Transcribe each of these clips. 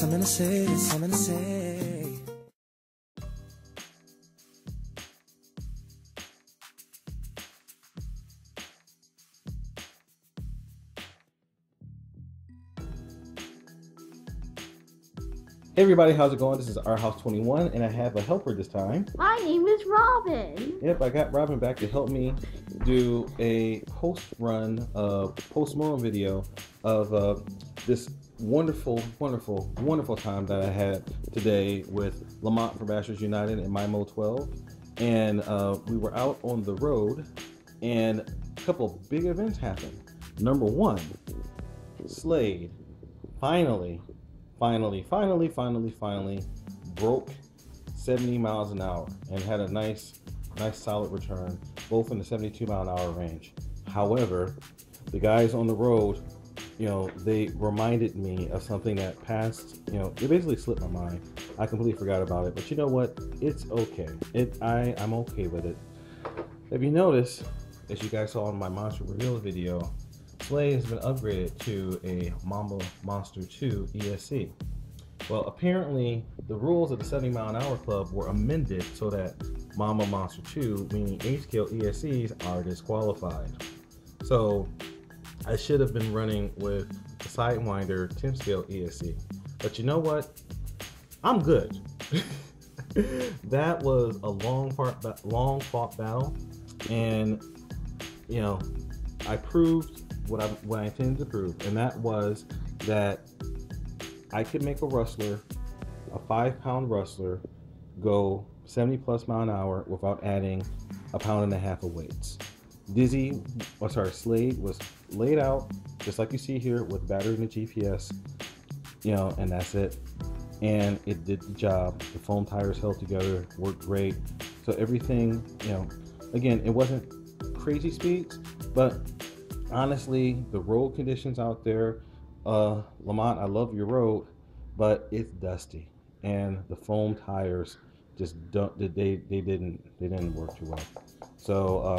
something to say, something to say. Hey everybody, how's it going? This is Our House 21 and I have a helper this time. My name is Robin. Yep, I got Robin back to help me do a post-mortem video of this wonderful time that I had today with Lamont from Rash United and MyMoe12. And we were out on the road and a couple of big events happened. Number one, Slade finally broke 70 miles an hour and had a nice solid return, both in the 72-mile-an-hour range. However, the guys on the road, they reminded me of something that passed, it basically slipped my mind. I completely forgot about it, but you know what? It's okay. I'm okay with it. If you notice, as you guys saw in my monster reveal video, Slade has been upgraded to a MyMoe12 ESC. Well, apparently the rules of the 70-mile-an-hour club were amended so that MyMoe12, meaning 8-scale ESCs, are disqualified. So I should have been running with the Sidewinder 10-scale ESC. But you know what? I'm good. That was a long fought battle, and I proved what I intended to prove, and that was that I could make a rustler, a 5-pound rustler, go 70+ mile an hour without adding 1.5 pounds of weights. Slade was laid out just like you see here with battery and the GPS, and that's it. And it did the job. The foam tires held together, worked great. So everything, again, it wasn't crazy speeds, but honestly, the road conditions out there, Lamont, I love your road, but it's dusty, and the foam tires just they didn't work too well. So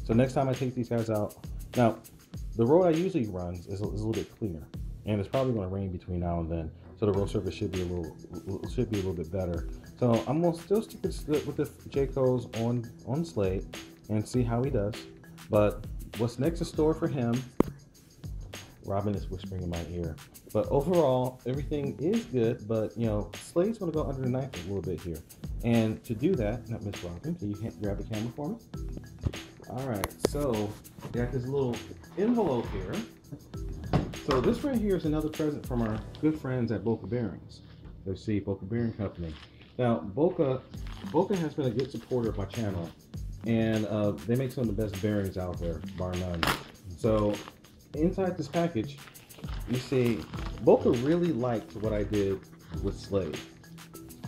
so next time I take these guys out, now the road I usually run is a little bit cleaner, and it's probably going to rain between now and then, so the road surface should be a little bit better. So I'm gonna still stick with the J-Co's on Slade and see how he does. But what's next in store for him? Robin is whispering in my ear. But overall, everything is good. But Slade's going to go under the knife a little bit here. And to do that, now Miss Robin, can you grab the camera for me? All right. So we got this little envelope here. So this right here is another present from our good friends at Boca Bearings. Let's see, Boca Bearing Company. Now, Boca has been a good supporter of my channel, and they make some of the best bearings out there, bar none. So inside this package, you see Boca really liked what I did with Slade.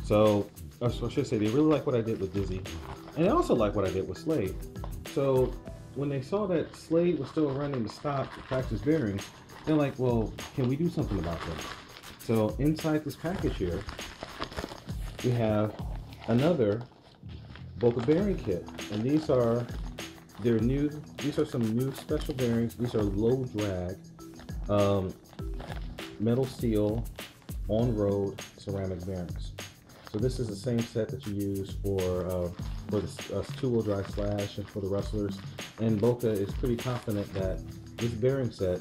So I should say they really like what I did with Dizzy, and they also like what I did with Slade. So when they saw that Slade was still running the stock practice bearings, they're like, well, can we do something about that? So inside this package here, we have another Boca bearing kit, and these are some new special bearings. These are low drag metal seal on road ceramic bearings. So this is the same set that you use for the 2-wheel drive slash and for the rustlers. And Boca is pretty confident that this bearing set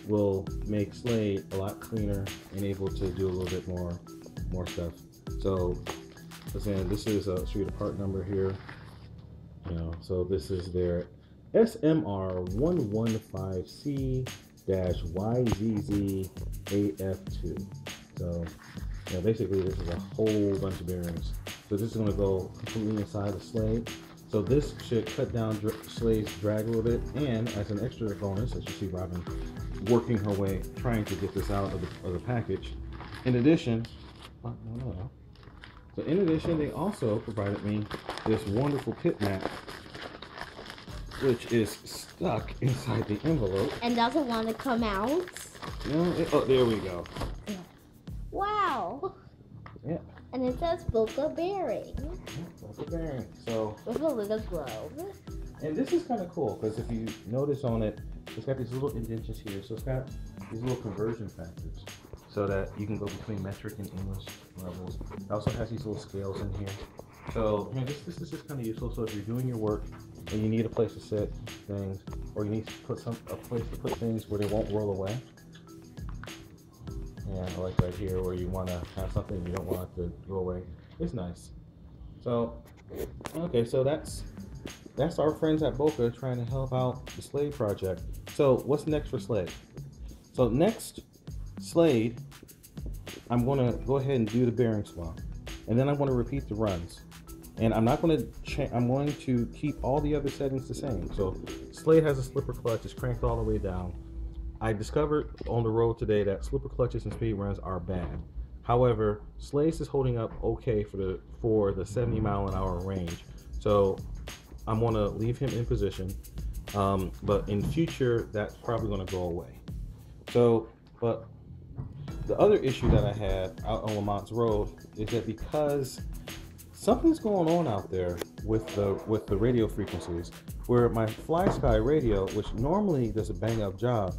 will make Slade a lot cleaner and able to do a little bit more stuff. So again, this is a show you the part number here. So this is their SMR 115C-YZZ-AF2. So basically this is a whole bunch of bearings. So this is going to go completely inside the Slade. So this should cut down Slade's drag a little bit, and as an extra bonus, as you see Robin working her way, trying to get this out of the package. In addition, So in addition, they also provided me this wonderful pit mat, which is stuck inside the envelope. And doesn't want to come out. No, oh, there we go. Wow. Yeah. And it says Boca Bearings. Yeah, Boca Bearings. So with a little globe. And this is kind of cool because if you notice on it, it's got these little indentations here. So it's got these little conversion factors. so that you can go between metric and English levels. It also has these little scales in here. So this is just kind of useful. So if you're doing your work and you need a place to set things, or you need to put a place to put things where they won't roll away. And like right here, where you want to have something you don't want it to go away. It's nice. So, okay, so that's our friends at Boca trying to help out the Slade project. So what's next for Slade? So next, Slade, I'm going to go ahead and do the bearing swap, and then I'm going to repeat the runs. And I'm not going to I'm going to keep all the other settings the same. So Slade has a slipper clutch, it's cranked all the way down. I discovered on the road today that slipper clutches and speed runs are bad. However, Slade's is holding up okay for the 70-mile-an-hour range. So I'm going to leave him in position. But in future, that's probably going to go away. So, but the other issue that I had out on Lamont's Road is that because something's going on out there with the radio frequencies, where my Fly Sky radio, which normally does a bang-up job,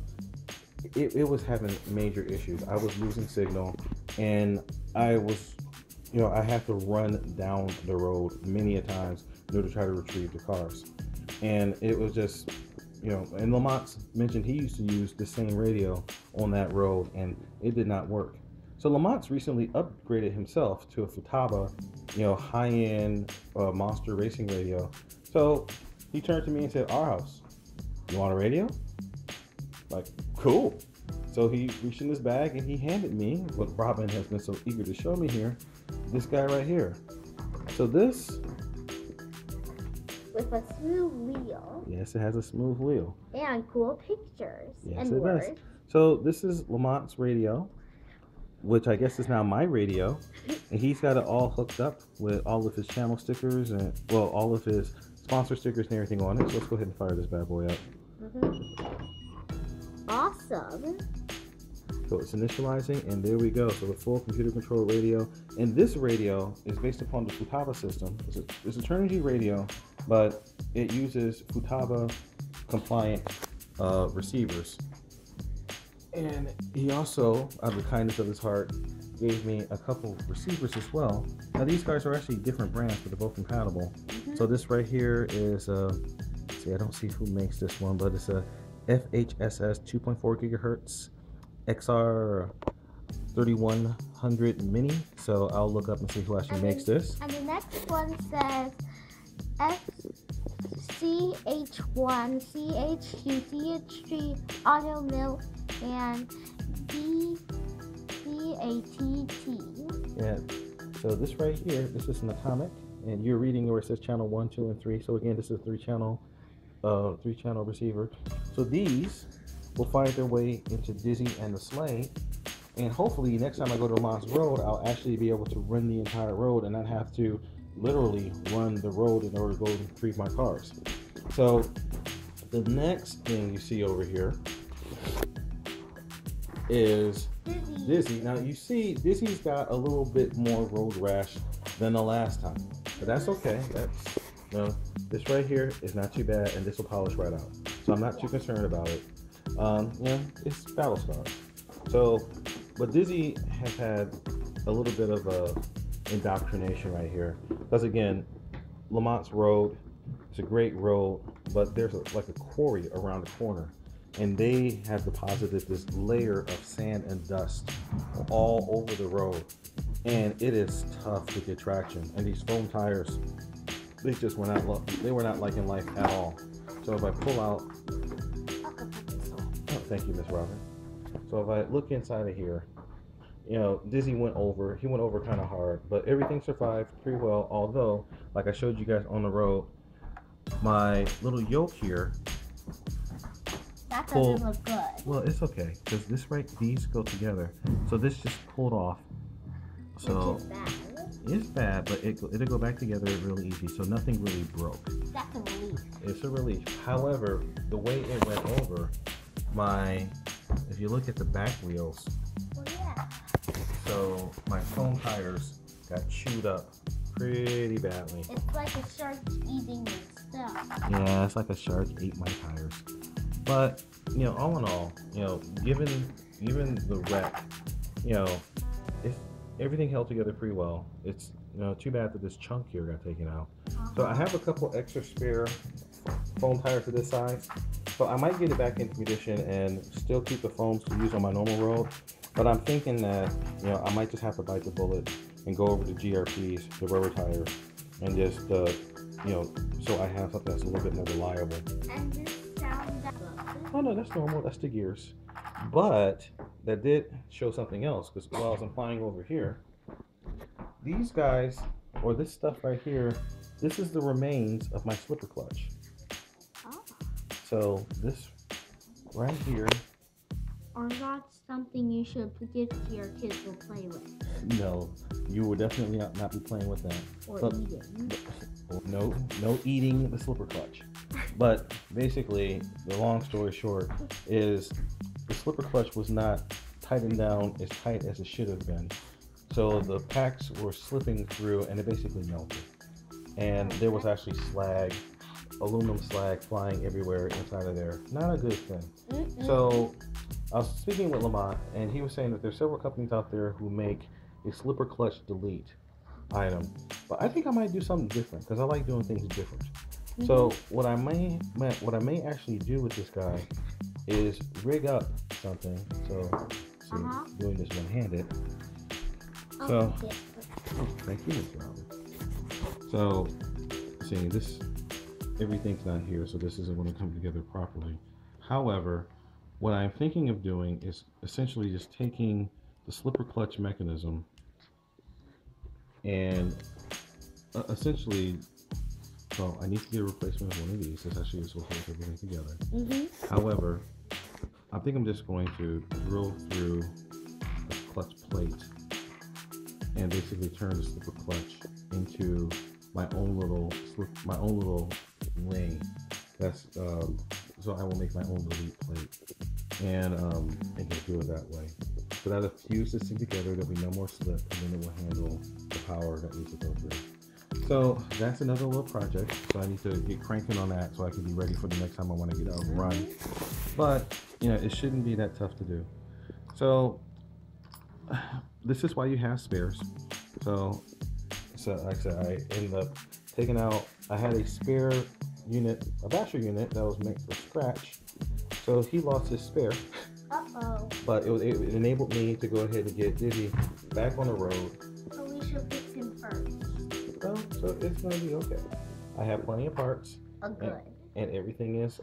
it was having major issues. I was losing signal, and I was, I had to run down the road many a times in order to try to retrieve the cars. And it was just, and Lamont mentioned he used to use the same radio on that road, and it did not work. So Lamont's recently upgraded himself to a Futaba, high-end monster racing radio. So he turned to me and said, "Our house, you want a radio?" Like, cool. So he reached in his bag and he handed me what Robin has been so eager to show me here, this guy right here. So this, with a smooth wheel. Yes, it has a smooth wheel. And cool pictures. Yes, and it words. does. So this is Lamont's radio, which I guess is now my radio. And he's got it all hooked up with all of his channel stickers and, well, all of his sponsor stickers and everything on it. So let's go ahead and fire this bad boy up. Awesome. So it's initializing, and there we go. So the full computer controlled radio. And this radio is based upon the Futaba system. It's a Turnigy radio, but it uses Futaba compliant receivers. And he also, out of the kindness of his heart, gave me a couple receivers as well. Now these guys are actually different brands, but they're both compatible. So this right here is, see, I don't see who makes this one, but it's a FHSS 2.4 gigahertz XR 3100 mini. So I'll look up and see who actually makes this. And the next one says FCH1, CH2, CH3, Auto Milk, and DATT. Yeah. So this right here, this is an atomic, and you're reading where it says channel 1, 2, and 3. So again, this is three channel receiver. So these will find their way into Dizzy and the Slade, and hopefully next time I go to Lamont's Road, I'll actually be able to run the entire road and not have to literally run the road in order to go and retrieve my cars. So the next thing you see over here is Dizzy. Now you see Dizzy's got a little bit more road rash than the last time, but that's okay. That's, this right here is not too bad, and this will polish right out. So I'm not too concerned about it. It's battle scars. So, but Dizzy has had a little bit of a indoctrination right here, because again, Lamont's Road is a great road, but there's like a quarry around the corner, and they have deposited this layer of sand and dust all over the road, and it is tough to get traction. And these foam tires, they just were not liking life at all. So if I pull out, oh, thank you, Miss Robin. So if I look inside of here, Dizzy went over kind of hard, but everything survived pretty well. Although, like I showed you guys on the road, my little yoke here, that doesn't look good. Well, it's okay, because these go together. So this just pulled off. So which is bad. It's bad, but it'll go back together really easy. So nothing really broke. That's a relief. It's a relief. However, the way it went over, if you look at the back wheels, Well, yeah. so my foam tires got chewed up pretty badly. It's like a shark eating your stuff. Yeah, it's like a shark ate my tires. But all in all, given the wreck, you know, it's everything held together pretty well. It's too bad that this chunk here got taken out. So I have a couple extra spare foam tires for this size. So I might get it back into condition and still keep the foams to use on my normal road. But I'm thinking that, I might just have to bite the bullet and go over to GRPs, the rubber tires, and just, so I have something that's a little bit more reliable. And this sound that good. Oh no, that's normal, that's the gears. But that did show something else, because while I was flying over here, these guys, or this stuff right here, this is the remains of my slipper clutch. Oh. So this right here. Or that's something you should give to your kids to play with. No, you will definitely not be playing with that. Or But- eating. No eating the slipper clutch. But basically, the long story short is the slipper clutch was not tightened down as tight as it should have been. So the packs were slipping through and it basically melted. And there was actually slag, aluminum slag flying everywhere inside of there. Not a good thing. So I was speaking with Lamont and he was saying that there's several companies out there who make a slipper clutch delete item. But I think I might do something different because I like doing things different. So what I may actually do with this guy is rig up something. So see, doing this one-handed. So thank you, Mr. Robert. So see, this everything's not here, so this isn't going to come together properly. However, what I'm thinking of doing is essentially just taking the slipper clutch mechanism and essentially, so I need to get a replacement of one of these. This actually is supposed to hold everything together. However, I think I'm just going to drill through the clutch plate and basically turn the slipper clutch into my own little ring. That's so I will make my own delete plate and just do it that way. So that'll fuse this thing together. There'll be no more slip, and then it will handle the power that needs to go through. So that's another little project. So I need to get cranking on that so I can be ready for the next time I want to get out and run. But it shouldn't be that tough to do. So this is why you have spares. So like I said, I ended up taking out. I had a spare unit, a basher unit that was made for scratch. So he lost his spare. But it enabled me to go ahead and get Dizzy back on the road. So we should fix him first. Well, so it's gonna be okay. I have plenty of parts. Good. And everything's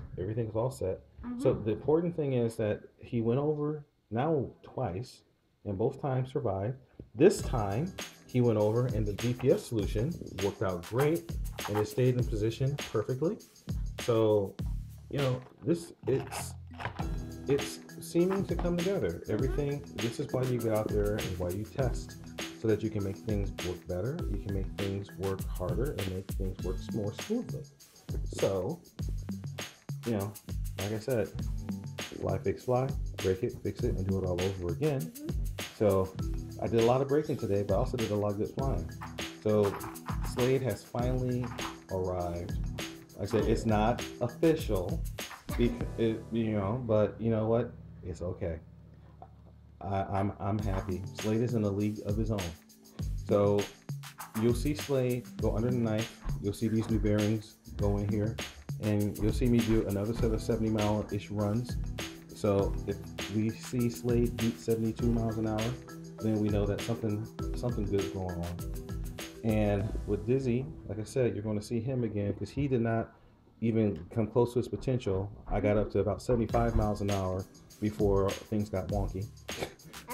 all set. So the important thing is that he went over now twice, and both times survived. This time he went over, and the GPS solution worked out great, and it stayed in position perfectly. So, it's seeming to come together. Everything. This is why you get out there and why you test, so that you can make things work better. You can make things work harder and make things work more smoothly. So, like I said, fly, fix, fly, break it, fix it, and do it all over again. So I did a lot of braking today, but I also did a lot of good flying. So Slade has finally arrived. Like I said, it's not official, but you know what? It's okay. I'm happy. Slade is in a league of his own. So you'll see Slade go under the knife. You'll see these new bearings go in here, and you'll see me do another set of 70-mile-ish runs. So if we see Slade beat 72 miles an hour, then we know that something good is going on. And with Dizzy, like I said, you're going to see him again because he did not even come close to his potential. I got up to about 75 miles an hour before things got wonky.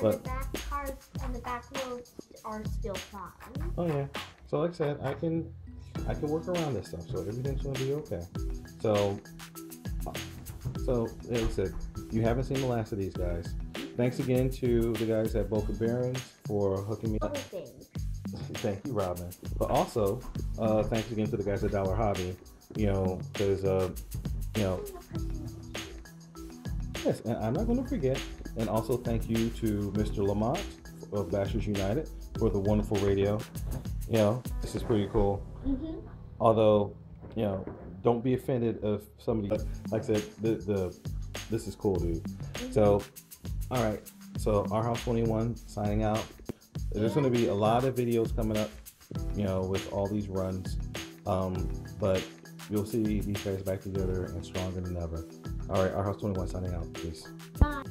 And the back cars and the back wheels are still fine. Oh yeah. So like I said, I can work around this stuff. So everything's going to be okay. So like I said, you haven't seen the last of these guys. Thanks again to the guys at Boca Bearings for hooking me up. Thank you, Robin. But also, thanks again to the guys at Dollar Hobby. Because yes, and I'm not going to forget. And also thank you to Mr. Lamont of Bashers United for the wonderful radio. This is pretty cool. Although, don't be offended if somebody, like I said, this is cool, dude. So, all right. So our House 21 signing out. There's going to be a lot of videos coming up, you know, with all these runs. But you'll see these guys back together and stronger than ever. All right, our House 21 signing out. Peace. Bye.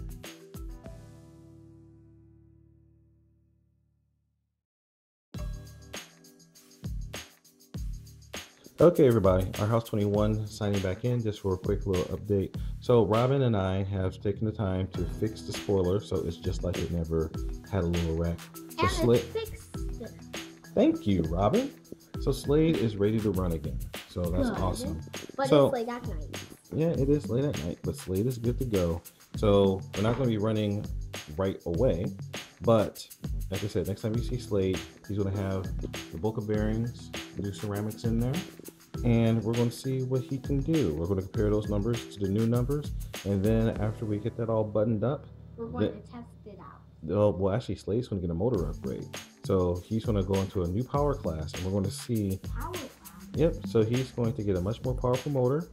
Okay, everybody, our House 21 signing back in just for a quick little update. So Robin and I have taken the time to fix the spoiler, so it's just like it never had a little wreck. So And it fixed it. Thank you, Robin. So Slade is ready to run again, so that's Good. awesome. But So- it's late at night. Yeah, it is late at night, but Slade is good to go. So we're not going to be running right away, but like I said, next time you see Slade, he's going to have the Boca Bearings, new ceramics in there, and we're going to see what he can do. We're going to compare those numbers to the new numbers, and then after we get that all buttoned up, We're going to test it out. well, actually, Slade's going to get a motor upgrade. So he's going to go into a new power class, and we're going to see. Power plant. Yep. So he's going to get a much more powerful motor,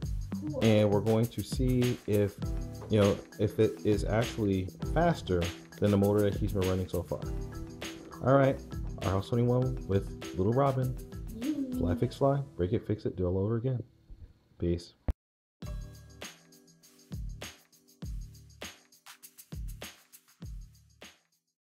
Cool. and we're going to see if, you know, if it is actually faster than the motor that he's been running so far. All right, our House 21 with Little Robin. Fly, fix, fly. Break it, fix it, do it all over again. Peace.